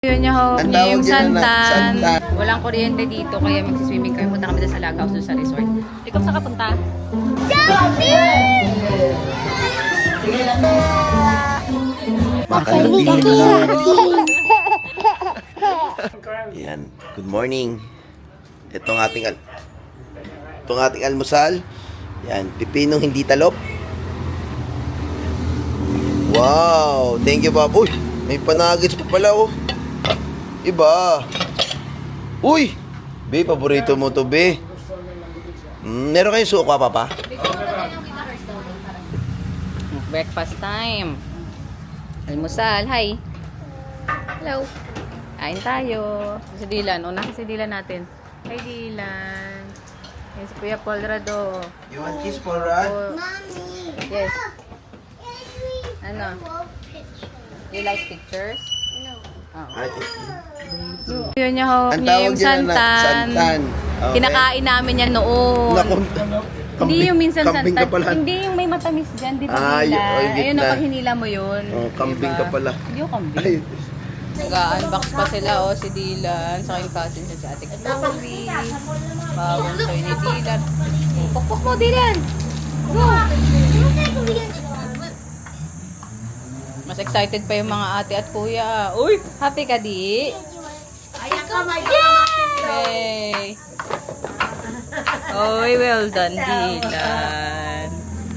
Yun yung hawak Ang niya, tawag yung dyan na santan. santan. Walang kuryente dito, kaya magsiswimming kami. Punta kami doon sa Laghouse, doon sa resort. Ikaw saan ka punta? Yan. Good morning. Itong ating almusal. Yan, pipinong hindi talop. Wow, thank you, Bob. Uy, may panagis pa pala, oh. Iba. Uy, be, paborito mo to, be. Meron kayong suka, Papa? Breakfast time. Almusal. Hi. Hello. Kain tayo. Si Dylan. Una si Dylan natin. Hi, Dylan. Yan si Kuya Paul Rado. You want cheese, Paul Rad? Yes. Ano? You like pictures? Yun yung hawak Ang niya, tawag yung dyan na santan. santan. Okay. Kinakain namin yan noon. Naku, Hindi yung minsan kambing santan. ka pala. Hindi yung may matamis dyan. Di ba Ah, nila? yung Ayun gitna. o, pag hinila mo yun. Oh, kambing ka pala. Hindi yung kambing. Ay, Nag-unbox pa sila o si Dylan. Sa yung cousin siya si Ate Chloe. Bawang soy ni Dylan. Pukpuk mo, Dylan! Go! Mas excited pa yung mga ate at kuya. Uy! Happy ka, di? Yay! Oy, well done, Dylan.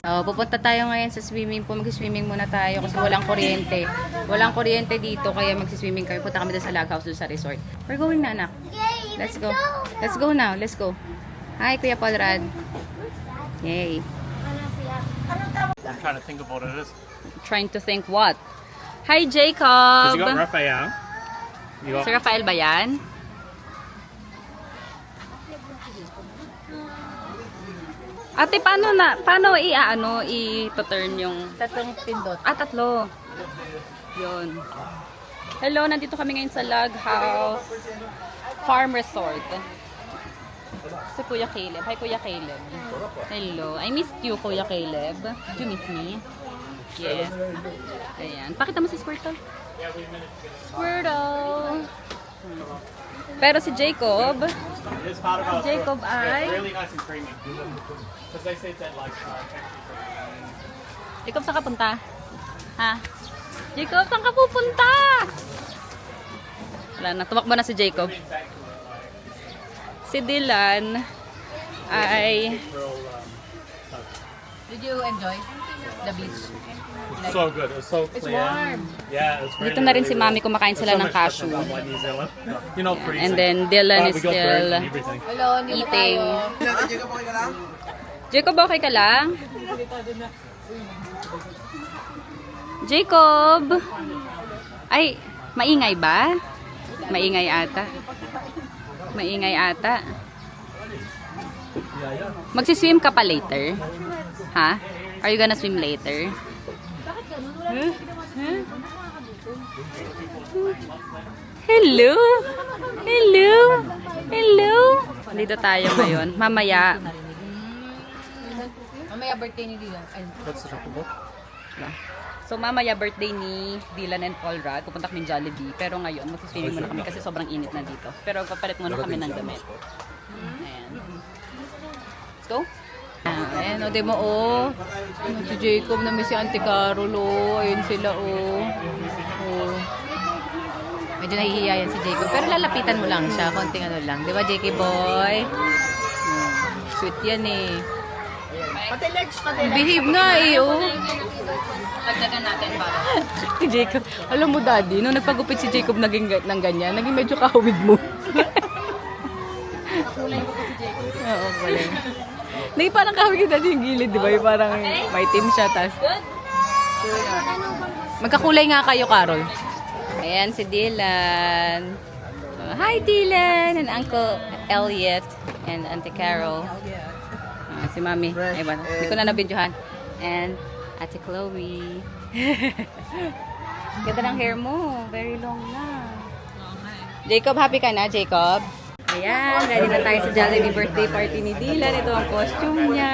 Oh, pupunta tayo ngayon sa swimming pool. Mag-swimming muna tayo kasi walang kuryente. Walang kuryente dito kaya mag-swimming kami. Punta kami doon sa Laghouse, doon sa resort. We're going na, anak. Let's go. Let's go now. Let's go. Hi, Kuya Paul Rad. Yay. I'm trying to think of what it is. Trying to think what? Hi, Because Jacob. you got Raphael. You got Si Rafael ba yan? Ate, paano i-turn yung... Tatlong pindot. Ah, tatlo. Yun. Hello, nandito kami ngayon sa Laghouse Farm Resort. Si Kuya Caleb. Hi, Kuya Caleb. Hello. I missed you, Kuya Caleb. Did you miss me? Yes. Ayan. Pakita mo si Squirtle. Squirtle. Pero si Jacob, it's part of our Jacob Yeah, ay... really nice and creamy. Because they said that like Jacob, saan ka punta? Ha? Jacob, saan ka pupunta? Wala na, tumakbo na si Jacob. Si Dylan ay... Did you enjoy the beach? it's so good. It's so clear. It's warm. Yeah, it's really, Dito na rin si really Mami kumakain It's sila so ng much different cashew. than like New Zealand. You're not freezing. And then Dylan But is we got still bread and everything. eating. Jacob, okay ka lang? Jacob! Ay, maingay ba? Maingay ata. Maingay ata. Magsiswim ka pa later? Ha? Are you gonna swim later? Huh? Huh? Hello? Hello? Hello? Dito tayo ngayon. Mamaya. Mamaya birthday ni Dylan. What's the chocolate? So mamaya birthday ni Dylan and Paul Rad. Pupunta kami Jollibee. Pero ngayon, magsiswimming muna kami kasi sobrang init na dito. Pero papalit muna kami ng damit. Ayan. Let's go. Ayan, o, di mo, o. Si Jacob na may si Auntie Carol, o. Ayun sila, o. O. Medyo nahihiya yan si Jacob. Pero lalapitan mo lang siya. Konting ano lang. Di ba, Jakey boy? Sweet yan, eh. Behave nga, eh, o. Lagdagan natin para. Si Jacob. Alam mo, Daddy, nung nagpagupit si Jacob naging ng ganyan, naging medyo kahawig mo. Kulay ko si Jacob. Oo, kulay. Naging parang kahawig yung Daddy yung gilid, di ba? Yung parang may team siya, tas. Magkakulay nga kayo, Carol. Ayan, si Dylan. Hi, Dylan! And Uncle Elliot. And Auntie Carol. Si Mami. Ay, ba? Hindi ko na nabidyohan. And Ate Chloe. Ganda ng hair mo. Very long na. Jacob, happy ka na, Jacob? Ayan, ready na tayo sa Jollibee birthday party ni Dylan. Ito ang costume niya.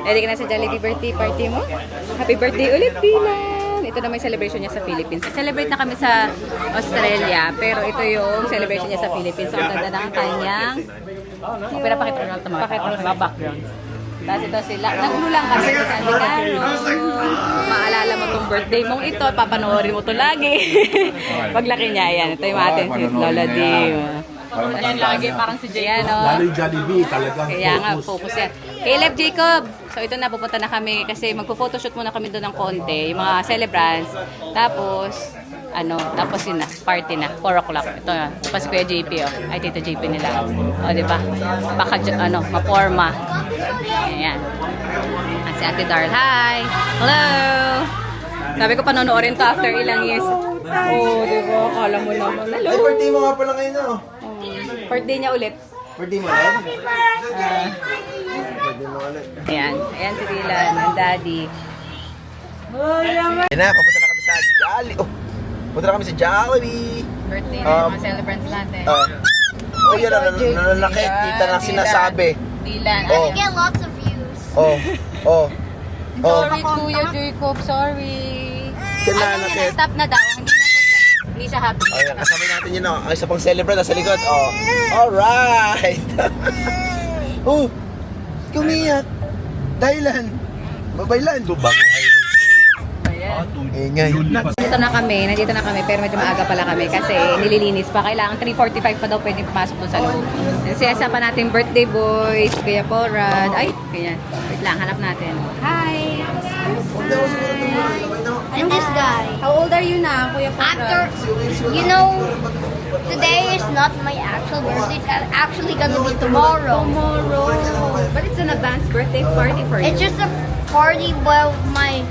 Ready ka na sa Jollibee birthday party mo? Happy birthday ulit, Dylan! Ito ito naman yung celebration niya sa Philippines. Celebrate na kami sa Australia, pero ito yung celebration niya sa Philippines. So, ang ganda ng kanyang... Pero pakita ko na ito, pakita ko na background. Tapos ito sila, nagulo lang kami sa Aligaro. Maalala mo tong birthday mong ito, papanoorin mo to lagi. Paglaki niya, yan. Ito yung atin, si Lola Dim. Yan lagi, parang si Jay. Lalo yung Jollibee, talagang Kaya nga, focus yan. Caleb Jacob! So ito na, pupunta na kami kasi magpo-photoshoot muna kami doon ng konti, yung mga celebrants. Tapos, tapos yun na, party na, 4 o'clock. Ito na, pa si Kuya JP, oh. Ay, Tito JP nila. O, di ba? Baka, maporma. Ayan. Si Ate Darl, hi! Hello! Sabi ko, panonoorin to after ilang years. Oh, di ba? Akala mo naman. Hello! Ay, birthday mo nga pala ngayon, no? Birthday niya ulit. Birthday mo ulit? Birthday mo ulit. Ayan. Ayan si Dylan, ang daddy. Yan na, papunta na kami sa Jollibee. Oh, punta na kami sa Jollibee. Birthday na yung mga celebrants natin. Oh, yan, nananaki. Kita na sinasabi. Dylan. Oh. Get lots of views. Oh. Sorry, Kuya Jacob. Sorry. Nananaki. Stop na daw. Hindi na po siya. Hindi siya happy. Oh, yan, kasama natin yun, no? Ang isa pang celebrant nasa likod. Oh, alright. Oh, kumiyak. Dahilan. Babaylan. Ito, bagong highway. Ingay. Nandito na kami, pero medyo maaga pala kami kasi nililinis pa. Kailangan 3:45 pa daw pwede pumasok doon sa loob. Siyasa pa natin birthday boys, Kuya Porad. Ay, ganyan. Wait lang, hanap natin. Hi! And this guy. How old are you na, Kuya After, Porad? today is not my actual birthday. It's actually gonna be tomorrow. But it's an advanced birthday party for you. It's just a party where my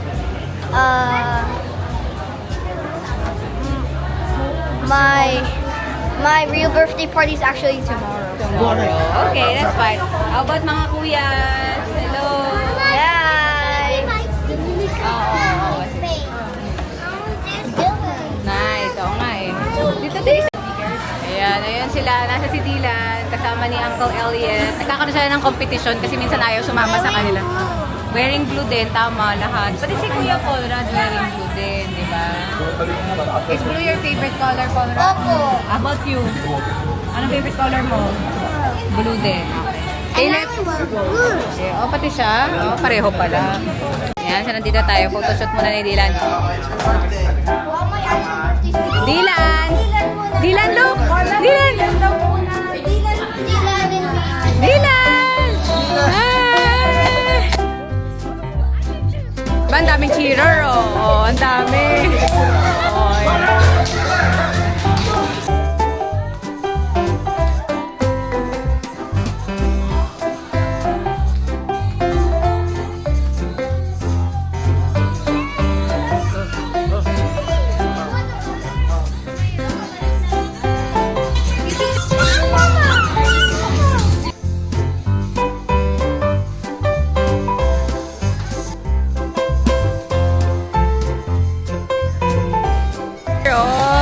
real birthday party is actually tomorrow. Okay, that's fine. How about mga kuyas? Hello! Yay! Oo. Nice. Oo nga eh. Dito din. Ayan sila. Nasa si Dylan. Kasama ni Uncle Elliot. Nagkakaroon sila ng competition kasi minsan ayaw sumama sa kanila. Wearing blue din. Tama lahat. Pati si Kuya Conrad wearing blue din. Diba? Is blue your favorite color, Conrad? Opo. How about you? Anong favorite color mo? Blue din. Okay. Caleb? Yeah, pati siya. Pareho pala. Ayan, so nandito tayo. Photoshoot muna ni Dylan. Dylan! Dylan, look! Dylan! Dylan! Hi! Ba, ang daming cheerer, oh. Oh, ang dami. Oh, ayan.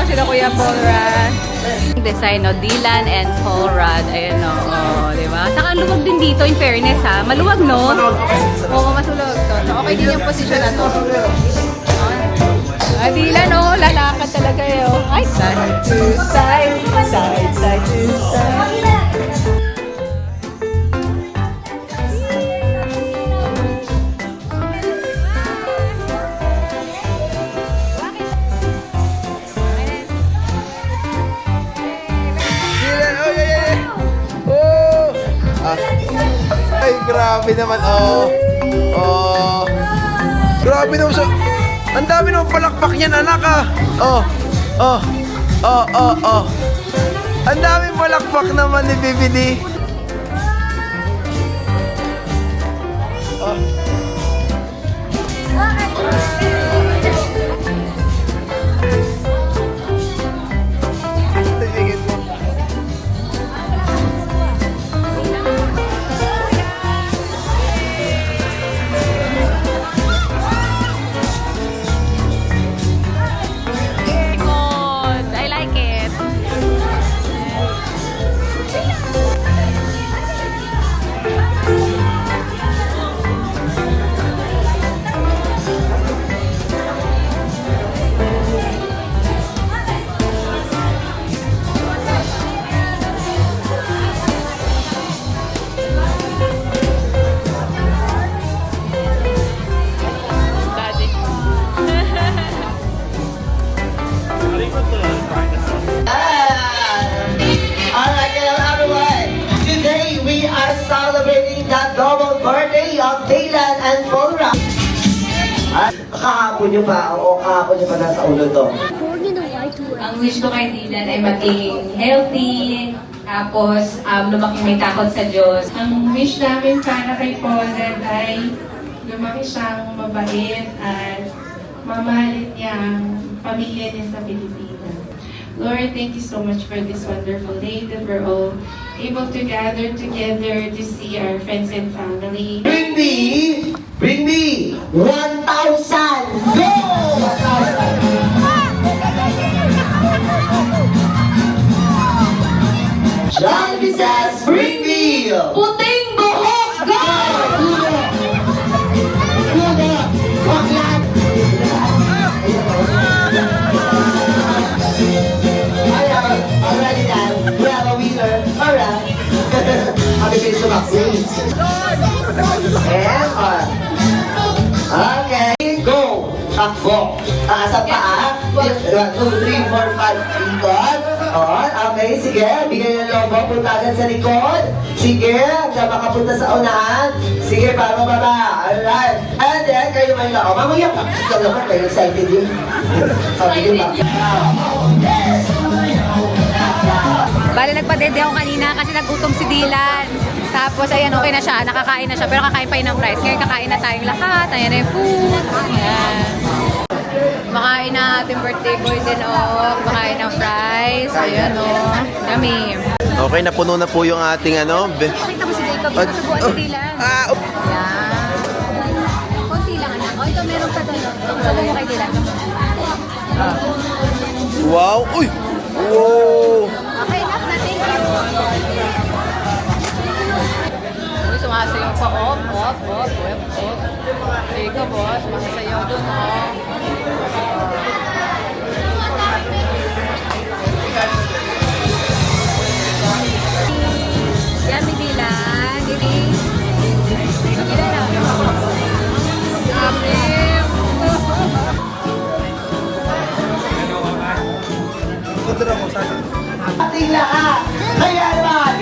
Sila Kuya Paul Rad. Design, no? Dylan and Paul Rad. Ayan, no? Oh, di ba? Saka luwag din dito, in fairness, ha? Maluwag, no? Oo, masulog to. So, okay din yung position na to. Dylan, no? Lalakad talaga, yun. Ay, side to side, side to side. Ay, grabe naman, oh. Oh. Grabe naman sa... Ang dami naman palakpak niyan, anak, ah. Oh. Oh. Oh, oh, oh. Ang dami palakpak naman ni Bibidi. Oh. I like it. kahapon yung pa, o kahapon yung pa nasa ulo to. Ang wish ko kay Dylan ay maging healthy, tapos lumaki may takot sa Diyos. Ang wish namin para kay Paulred ay lumaki siyang mabait at mamahalin niya ang pamilya niya sa Pilipinas. Lord, thank you so much for this wonderful day that we're all able to gather together to see our friends and family. Bring me 1,000! Go! 1,000! Jollibee says, bring me! Puting buhok! Go! Kuda! Baklat! Alright, then. We have a winner. Alright. Happy face to McQueen. And, okay. Go! Takbo. Taas ang paa. 1, 2, 3, 4, 5. Ikot. On. Okay, sige. Bigay ng lobo. Punta agad sa likod. Sige. Hanggang makapunta sa unahan. Sige, para baba. Alright. And then, kayo may lao. Mamaya ka. Ikaw naman, kayo excited yun. Sabi yun ba? Bale, nagpadede ako kanina kasi nagutom si Dylan. Tapos, ayan, okay na siya. Nakakain na siya. Pero kakain pa yun ng fries. Ngayon, kakain na tayong lahat. Ayan na yung food. Ayan. Makain na ating birthday boy din, oh. Makain ng fries. Ayan, oh. Yummy. Okay, napuno na po yung ating ano. Pakita mo si Jacob. Nasubuan si Dylan. Ayan. Konti lang, anak. Oh, ito meron pa doon. Sabi mo kay Dylan. Wow! Uy! Wow! Okay, enough na. Thank you. Uy, sumasayaw pa. Op. Jacob, oh. Sumasayaw doon, oh. Yummy, Dylan. Dylan na. Ating lahat. Kaya naman,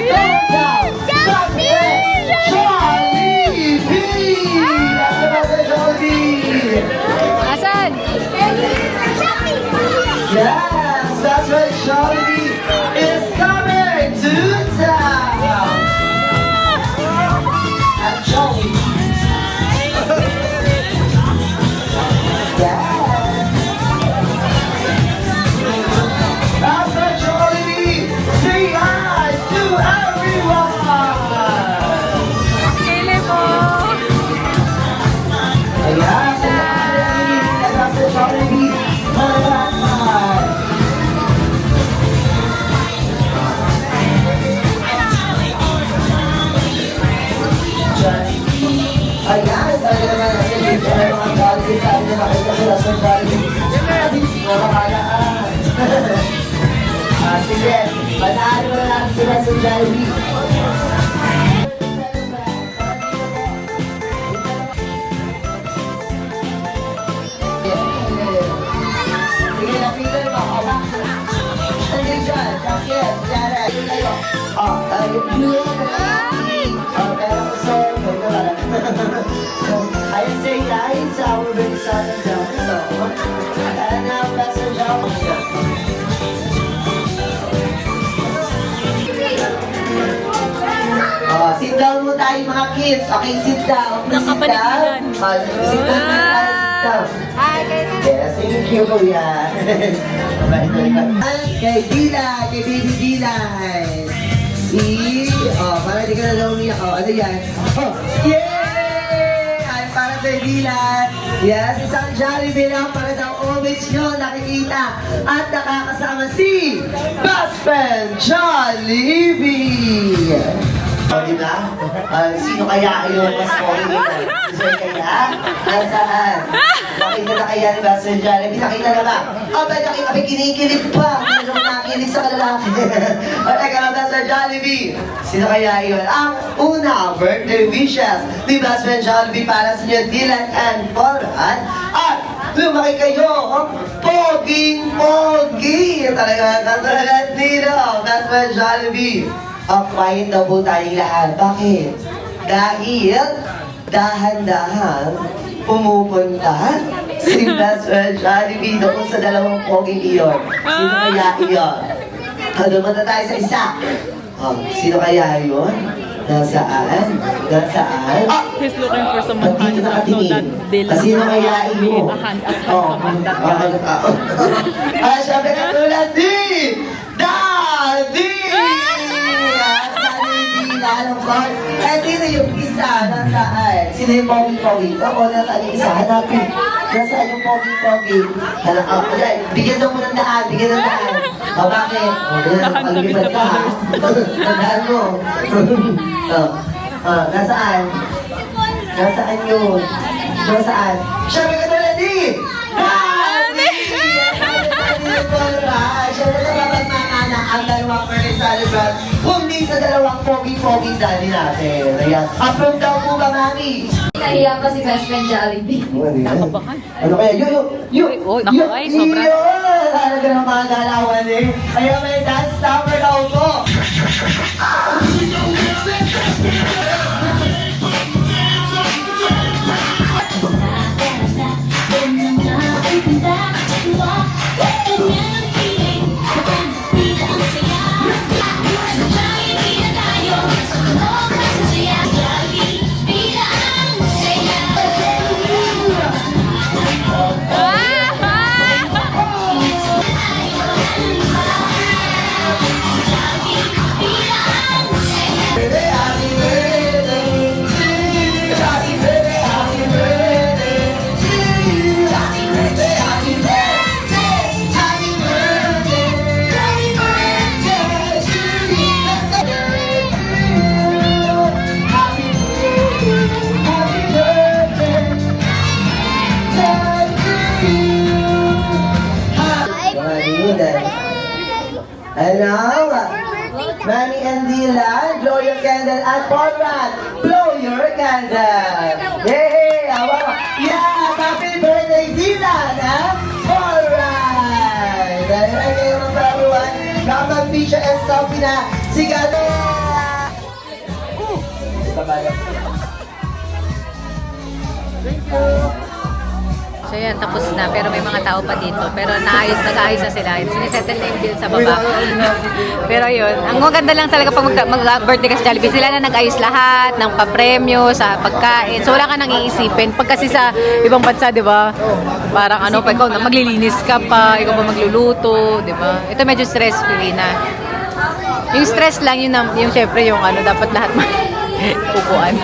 Jollibee! Ano ba sa Jollibee? Asan? Yes, that's right, Jollibee is coming to town. At Jollibee. Yes. That's right, Jollibee. Say hi to everyone. Kailan po? Ayan, that's right, Jollibee. Alright. Ayan, sabi naman natin dito na mga Jollibee, sabi na makita sila sa Jollibee. Mga kabalaan. Sige, panalo na lang sila sa Jollibee. Sige, lapitan mo. O, bakit? Nandiyan dyan. Jacket, Jared. O, yung blue. O, pero gusto, ganito lang. I say hi to our big son and daughter. And now, that's a job. Sit down mo tayo mga kids. Okay, sit down. Please sit down. Sit down na tayo. Sit down. Yes, thank you, kuya. Kay Dylan, kay baby Dylan. Para di ka na umiyak. Ano yan? Yay! Ay, para kay Dylan. Yes, isang Jollibee lang para daw always nyo nakikita at nakakasama si Best Friend Jollibee. Diba? Sino kaya yung mas pogi nito? Sino kaya? Nasaan? Nakita na kaya ni Best Friend Jollibee? Nakita na ba? Nakita may kinikilig pa. Hindi naman nakikilig sa kalalaki. Teka na, Best Friend Jollibee. Sino kaya yun? Ang una, birthday wishes ni Best Friend Jollibee para sa inyo, Dylan and Paulran. At lumaki kayo, poging-pogi. Talaga, katulad dito, Best Friend Jollibee. Quiet na po tayong lahat. Bakit? Dahil dahan-dahan pumupunta Si best friend Jollibee doon sa dalawang poging iyon. Sino kaya iyon? Dumata tayo sa isa. Sino kaya yun? Nasaan? Nasaan? He's looking for someone Ba't dito handsome so that nakatingin? Dylan Sino kaya iyo? as handsome as that guy. Siyempre katulad ni Daddy! Alam ko. Sino yung isa? Nasaan? Sino yung pogi-pogi? Ako, nasaan yung isa? Hanapin. Nasaan yung pogi-pogi? Bigyan daw mo ng daan. Bigyan ng daan. Bakit? Pag-ibad ka, ha? Tandaan mo. Nasaan? Nasaan yun? Nasaan? Siyempre katulad ni Daddy! Siyempre sa mapagmamana ang dalawang Fernie Salazar, kundi sa dalawang pogi-pogi daddy natin. Ayan. Approve daw po ba, Mami? Nahiya pa si best friend Jollibee. Ano kaya? Uy, naku, ay, sobra. Yun! Talaga ng mga galawan eh. Kaya may dance number daw po. Hello, Manny and Dylan, blow your candle at Conrad, blow your candle. Yay! Yeah! Happy birthday, Dylan, ha? Alright! Dahil ay kayo ng baruan, kapag-picture and selfie na, sigat! So yan, tapos na. Pero may mga tao pa dito. Pero nag-aayos na sila. Sinisettle na yung bill sa baba. Pero yun, ang maganda lang talaga pag mag-birthday ka sa Jollibee, sila na nag-ayos lahat ng papremyo sa pagkain. So wala ka nang iisipin. Pag kasi sa ibang bansa, di ba? Parang ano, pag ikaw na maglilinis ka pa, ikaw pa magluluto, di ba? Ito medyo stress-free na. Yung stress lang, yung syempre yung ano, dapat lahat upuan.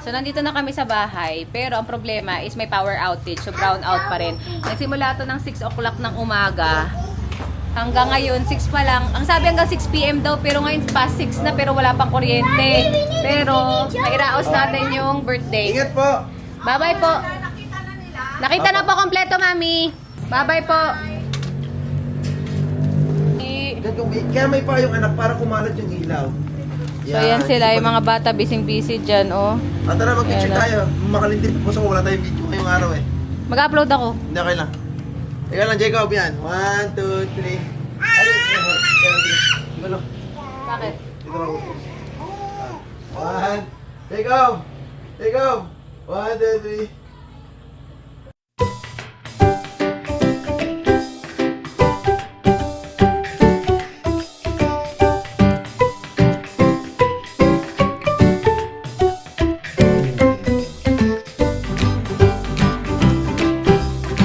So, nandito na kami sa bahay, pero ang problema is may power outage, so brown out pa rin. Nagsimula to ng 6 o'clock ng umaga. Hanggang ngayon, 6 pa lang. Ang sabi hanggang 6 p.m. daw, pero ngayon past 6 na, pero wala pang kuryente. Pero, nairaos natin yung birthday. Ingat po! Bye-bye po. Nakita na po kompleto, Mami. Bye-bye po. Kaya may pa yung anak para kumalat yung ilaw. So, yan sila, yung mga bata, busy-busy dyan, oh. Tara, mag-picture Ayan, tayo. Makalintip po sa wala tayong video ngayong araw eh. Mag-upload ako. Hindi, okay lang. Ikaw lang, Jacob, yan. 1, 2, 3. Ay, gulo. Bakit? Dito lang. 1, Jacob! Jacob! 1, 2, 3.